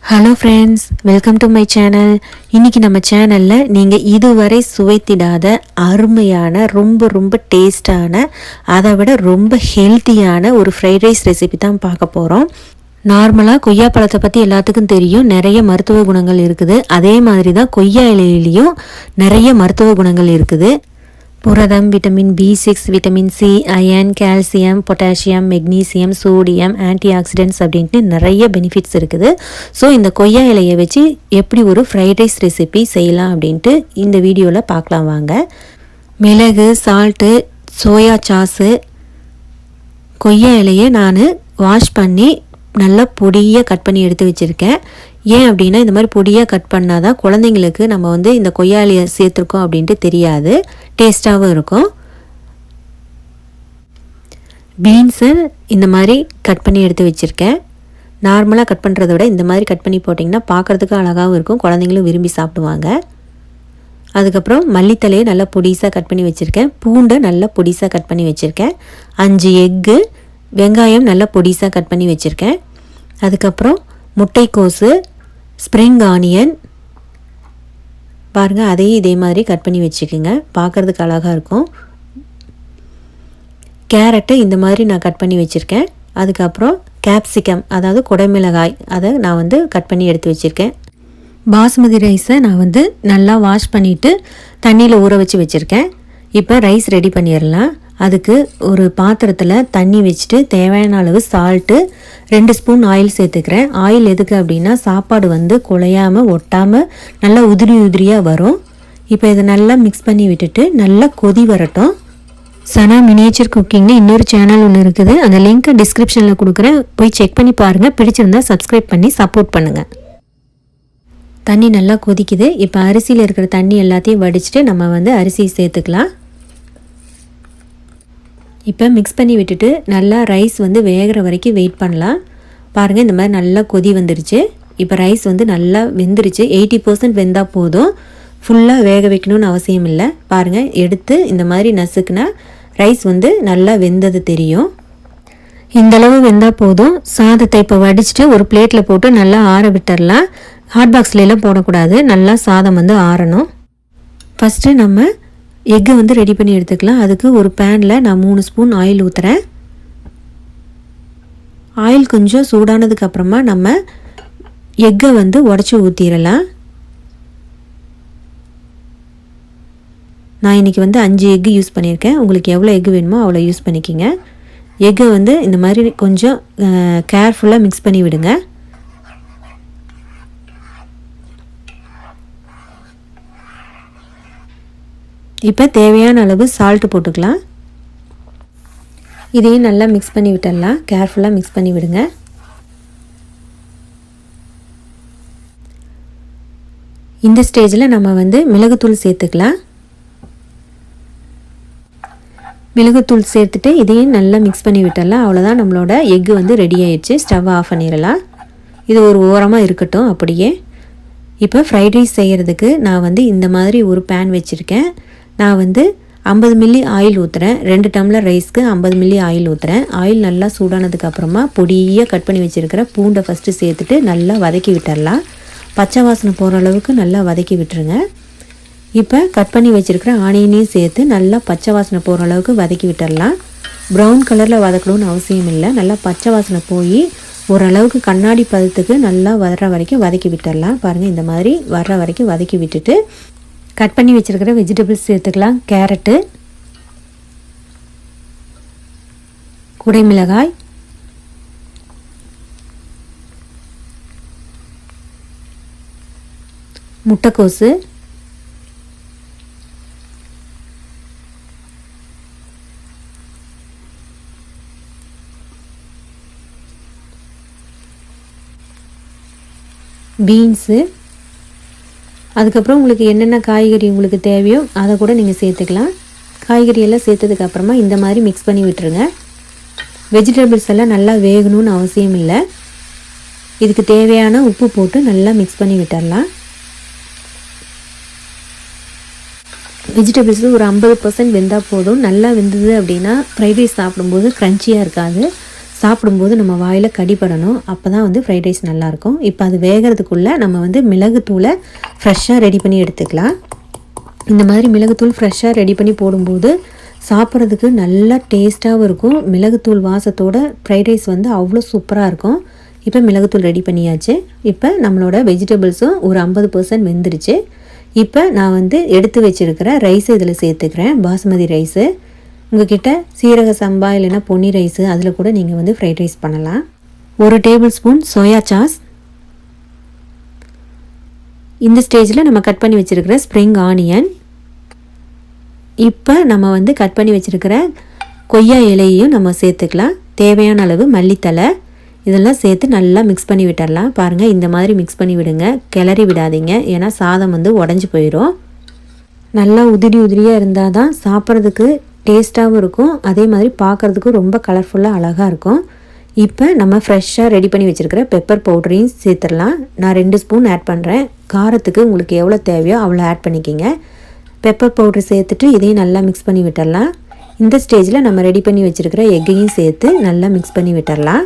Hello friends, welcome to my channel. இன்றைக்கி நம்ம சேனலில் நீங்கள் இதுவரை சுவைத்திடாத அருமையான ரொம்ப டேஸ்டான அதை விட ரொம்ப ஹெல்த்தியான ஒரு ஃப்ரைட் ரைஸ் ரெசிபி தான் பார்க்க போகிறோம். நார்மலாக கொய்யா பழத்தை பற்றி எல்லாத்துக்கும் தெரியும், நிறைய மருத்துவ குணங்கள் இருக்குது. அதே மாதிரி தான் கொய்யா இலையிலையும் நிறைய மருத்துவ குணங்கள் இருக்குது. புரதம், vitamin B6, vitamin C, iron, calcium, potassium, magnesium, sodium, antioxidants அப்படின்ட்டு நிறைய பெனிஃபிட்ஸ் இருக்குது. ஸோ இந்த கொய்யா இலையை வச்சு எப்படி ஒரு ஃப்ரைட் ரைஸ் ரெசிபி செய்யலாம் அப்படின்ட்டு இந்த வீடியோவில் பார்க்கலாம் வாங்க. மிளகு, சால்ட்டு, சோயா சாஸு, கொய்யா இலையை நான் வாஷ் பண்ணி நல்லா பொடியாக கட் பண்ணி எடுத்து வச்சுருக்கேன். ஏன் அப்படின்னா இந்த மாதிரி பொடியாக கட் பண்ணால் தான் குழந்தைங்களுக்கு நம்ம இந்த கொய்யா இலையை சேர்த்துருக்கோம் அப்படின்ட்டு தெரியாது, டேஸ்ட்டாகவும் இருக்கும். பீன்ஸை இந்த மாதிரி கட் பண்ணி எடுத்து வச்சுருக்கேன். நார்மலாக கட் பண்ணுறத விட இந்த மாதிரி கட் பண்ணி போட்டிங்கன்னா பார்க்குறதுக்கு அழகாகவும் இருக்கும், குழந்தைங்களும் விரும்பி சாப்பிடுவாங்க. அதுக்கப்புறம் மல்லித்தலையை நல்லா பொடிசாக கட் பண்ணி வச்சுருக்கேன். பூண்டை நல்லா பொடிசாக கட் பண்ணி வச்சுருக்கேன். 5 எக்கு, வெங்காயம் நல்லா பொடிசாக கட் பண்ணி வச்சுருக்கேன். அதுக்கப்புறம் முட்டைக்கோசு, ஸ்ப்ரிங் ஆனியன் பாருங்கள், அதையும் இதே மாதிரி கட் பண்ணி வச்சுக்கோங்க, பார்க்குறதுக்கு அழகாக இருக்கும். கேரட்டு இந்த மாதிரி நான் கட் பண்ணி வச்சுருக்கேன். அதுக்கப்புறம் கேப்சிகம், அதாவது குடைமிளகாய், அதை நான் கட் பண்ணி எடுத்து வச்சுருக்கேன். பாஸ்மதி ரைஸை நான் நல்லா வாஷ் பண்ணிவிட்டு தண்ணியில் ஊற வச்சு வச்சுருக்கேன். இப்போ ரைஸ் ரெடி பண்ணிடலாம். அதுக்கு ஒரு பாத்திரத்தில் தண்ணி வச்சுட்டு தேவையான அளவு சால்ட்டு, 2 ஸ்பூன் ஆயில் சேர்த்துக்கிறேன். ஆயில் எதுக்கு அப்படின்னா சாப்பாடு குழையாமல் ஒட்டாமல் நல்லா உதிரியாக வரும். இப்போ இதை நல்லா மிக்ஸ் பண்ணி விட்டுட்டு நல்லா கொதி வரட்டும். சனா மினியேச்சர் குக்கிங்னு இன்னொரு சேனல் ஒன்று இருக்குது, அந்த லிங்க்கை டிஸ்கிரிப்ஷனில் கொடுக்குறேன், போய் செக் பண்ணி பாருங்கள். பிடிச்சிருந்தா சப்ஸ்கிரைப் பண்ணி சப்போர்ட் பண்ணுங்கள். தண்ணி நல்லா கொதிக்குது. இப்போ அரிசியில் இருக்கிற தண்ணி எல்லாத்தையும் வடிச்சிட்டு நம்ம அரிசியை சேர்த்துக்கலாம். இப்போ மிக்ஸ் பண்ணி விட்டுட்டு நல்லா ரைஸ் வேகிற வரைக்கும் வெயிட் பண்ணலாம். பாருங்கள், இந்த மாதிரி நல்லா கொதி வந்துருச்சு. இப்போ ரைஸ் நல்லா வெந்துருச்சு. 80% வெந்தால் போதும், ஃபுல்லாக வேக வைக்கணும்னு அவசியம் இல்லை. பாருங்கள், எடுத்து இந்த மாதிரி நசுக்குனா ரைஸ் நல்லா வெந்தது தெரியும். இந்தளவு வெந்தால் போதும். சாதத்தை இப்போ வடிச்சிட்டு ஒரு பிளேட்டில் போட்டு நல்லா ஆற விட்டுடலாம். ஹாட் பாக்ஸ்லாம் போடக்கூடாது, நல்லா சாதம் ஆறணும். ஃபஸ்ட்டு நம்ம எக்கை ரெடி பண்ணி எடுத்துக்கலாம். அதுக்கு ஒரு பேனில் நான் 3 ஸ்பூன் ஆயில் ஊற்றுறேன். ஆயில் கொஞ்சம் சூடானதுக்கப்புறமா நம்ம எக்கை உடச்சி ஊற்றிடலாம். நான் இன்றைக்கி 5 எக்கு யூஸ் பண்ணியிருக்கேன். உங்களுக்கு எவ்வளோ எக்கு வேணுமோ அவ்வளோ யூஸ் பண்ணிக்கிங்க. எக்கை இந்த மாதிரி கொஞ்சம் கேர்ஃபுல்லாக மிக்ஸ் பண்ணி விடுங்க. இப்போ தேவையான அளவு சால்ட்டு போட்டுக்கலாம். இதையும் நல்லா மிக்ஸ் பண்ணி விட்டுடலாம். கேர்ஃபுல்லாக மிக்ஸ் பண்ணி விடுங்க. இந்த ஸ்டேஜில் நம்ம மிளகுத்தூள் சேர்த்துக்கலாம். மிளகுத்தூள் சேர்த்துட்டு இதையும் நல்லா மிக்ஸ் பண்ணி விட்டுடலாம். அவ்வளோதான், நம்மளோட எக்கு ரெடி ஆயிடுச்சு. ஸ்டவ் ஆஃப் பண்ணிடலாம். இது ஒரு ஓரமாக இருக்கட்டும் அப்படியே. இப்போ ஃப்ரைட் ரைஸ் செய்கிறதுக்கு நான் இந்த மாதிரி ஒரு பேன் வச்சுருக்கேன். நான் 50 மில்லி ஆயில் ஊற்றுறேன். 2 டம்ளர் ரைஸ்க்கு 50 மில்லி ஆயில் ஊற்றுறேன். ஆயில் நல்லா சூடானதுக்கப்புறமா பொடியாக கட் பண்ணி வச்சுருக்கிற பூண்டை ஃபஸ்ட்டு சேர்த்துட்டு நல்லா வதக்கி விட்டுடலாம். பச்சை வாசனை போகிற அளவுக்கு நல்லா வதக்கி விட்டுருங்க. இப்போ கட் பண்ணி வச்சுருக்கிற ஆனியனையும் சேர்த்து நல்லா பச்சை வாசனை போகிற அளவுக்கு வதக்கி விட்டுடலாம். ப்ரௌன் கலரில் வதக்கணும்னு அவசியம் இல்லை, நல்லா பச்சை வாசனை போய் ஓரளவுக்கு கண்ணாடி பதத்துக்கு நல்லா வர்ற வரைக்கும் வதக்கி விட்டுடலாம். பாருங்கள், இந்த மாதிரி வர்ற வரைக்கும் வதக்கி விட்டுட்டு கட் பண்ணி வச்சுருக்கிற வெஜிடபிள்ஸ் சேர்த்துக்கலாம். கேரட்டு, குடைமிளகாய், முட்டைக்கோசு, பீன்ஸு, அதுக்கப்புறம் உங்களுக்கு என்னென்ன காய்கறி உங்களுக்கு தேவையோ அதை கூட நீங்கள் சேர்த்துக்கலாம். காய்கறியெல்லாம் சேர்த்ததுக்கப்புறமா இந்த மாதிரி மிக்ஸ் பண்ணி விட்டுருங்க. வெஜிடபிள்ஸ் எல்லாம் நல்லா வேகணும்னு அவசியம் இல்லை. இதுக்கு தேவையான உப்பு போட்டு நல்லா மிக்ஸ் பண்ணி விட்டுடலாம். வெஜிடபிள்ஸு ஒரு 50% வெந்தால் போதும். நல்லா வெந்தது அப்படின்னா ஃப்ரைட் ரைஸ் சாப்பிடும்போது க்ரன்ச்சியாக இருக்காது. சாப்பிடும்போது நம்ம வாயில் கடிப்படணும், அப்போ தான் வந்து ஃப்ரைட் ரைஸ் நல்லாயிருக்கும். இப்போ அது வேகிறதுக்குள்ளே நம்ம வந்து மிளகுத்தூளை ஃப்ரெஷ்ஷாக ரெடி பண்ணி எடுத்துக்கலாம். இந்த மாதிரி மிளகுத்தூள் ஃப்ரெஷ்ஷாக ரெடி பண்ணி போடும்போது சாப்பிட்றதுக்கு நல்லா டேஸ்ட்டாகவும் இருக்கும். மிளகுத்தூள் வாசத்தோட ஃப்ரைட் ரைஸ் வந்து அவ்வளோ சூப்பராக இருக்கும். இப்போ மிளகுத்தூள் ரெடி பண்ணியாச்சு. இப்போ நம்மளோட வெஜிடபிள்ஸும் ஒரு 50% வெந்துருச்சு. இப்போ நான் வந்து எடுத்து வச்சுருக்கிற ரைஸை இதில் சேர்த்துக்கிறேன். பாசுமதி ரைஸு. உங்கள்கிட்ட சீரக சம்பா இல்லைன்னா பொன்னி ரைஸு அதில் கூட நீங்கள் வந்து ஃப்ரைட் ரைஸ் பண்ணலாம். 1 டேபிள் ஸ்பூன் சோயா சாஸ். இந்த ஸ்டேஜில் நம்ம கட் பண்ணி வச்சுருக்கிற ஸ்ப்ரிங் ஆனியன். இப்போ நம்ம வந்து கட் பண்ணி வச்சுருக்கிற கொய்யா இலையையும் நம்ம சேர்த்துக்கலாம். தேவையான அளவு மல்லித்தலை இதெல்லாம் சேர்த்து நல்லா மிக்ஸ் பண்ணி விட்டுடலாம். பாருங்கள், இந்த மாதிரி மிக்ஸ் பண்ணி விடுங்க, கிளறி விடாதீங்க, ஏன்னா சாதம் வந்து உடஞ்சி போயிடும். நல்லா உதிரி உதிரியாக இருந்தால் தான் சாப்பிட்றதுக்கு டேஸ்ட்டாகவும் இருக்கும், அதே மாதிரி பார்க்குறதுக்கும் ரொம்ப கலர்ஃபுல்லாக அழகாக இருக்கும். இப்போ நம்ம ஃப்ரெஷ்ஷாக ரெடி பண்ணி வச்சுருக்கிற பெப்பர் பவுடரையும் சேர்த்துடலாம். நான் 2 ஸ்பூன் ஆட் பண்ணுறேன். காரத்துக்கு உங்களுக்கு எவ்வளோ தேவையோ அவ்வளோ ஆட் பண்ணிக்கிங்க. பெப்பர் பவுட்ரு சேர்த்துட்டு இதையும் நல்லா மிக்ஸ் பண்ணி விட்டுடலாம். இந்த ஸ்டேஜில் நம்ம ரெடி பண்ணி வச்சுருக்கிற எக்கையும் சேர்த்து நல்லா மிக்ஸ் பண்ணி விட்டுடலாம்.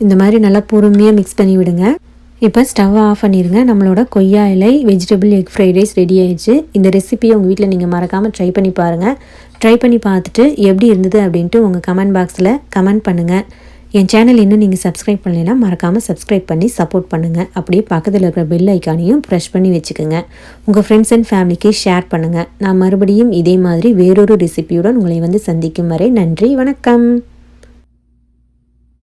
இந்த மாதிரி நல்லா பொறுமையாக மிக்ஸ் பண்ணி விடுங்க. இப்போ ஸ்டவ் ஆஃப் பண்ணிடுங்க. நம்மளோட கொய்யா இலை vegetable egg fried rice ready ஆயிடுச்சு. இந்த ரெசிபியை உங்கள் வீட்டில் நீங்கள் மறக்காமல் ட்ரை பண்ணி பாருங்கள். ட்ரை பண்ணி பார்த்துட்டு எப்படி இருந்தது அப்படின்ட்டு உங்கள் கமெண்ட் பாக்ஸில் கமெண்ட் பண்ணுங்கள். என் சேனல் இன்னும் நீங்கள் சப்ஸ்கிரைப் பண்ணலைன்னா மறக்காமல் சப்ஸ்கிரைப் பண்ணி சப்போர்ட் பண்ணுங்கள். அப்படியே பக்கத்தில் இருக்கிற பெல் ஐக்கானையும் ப்ரெஸ் பண்ணி வச்சுக்கோங்க. உங்கள் ஃப்ரெண்ட்ஸ் அண்ட் ஃபேமிலிக்கு ஷேர் பண்ணுங்கள். நான் மறுபடியும் இதே மாதிரி வேறொரு ரெசிபியுடன் உங்களை வந்து சந்திக்கும் வரை நன்றி, வணக்கம்.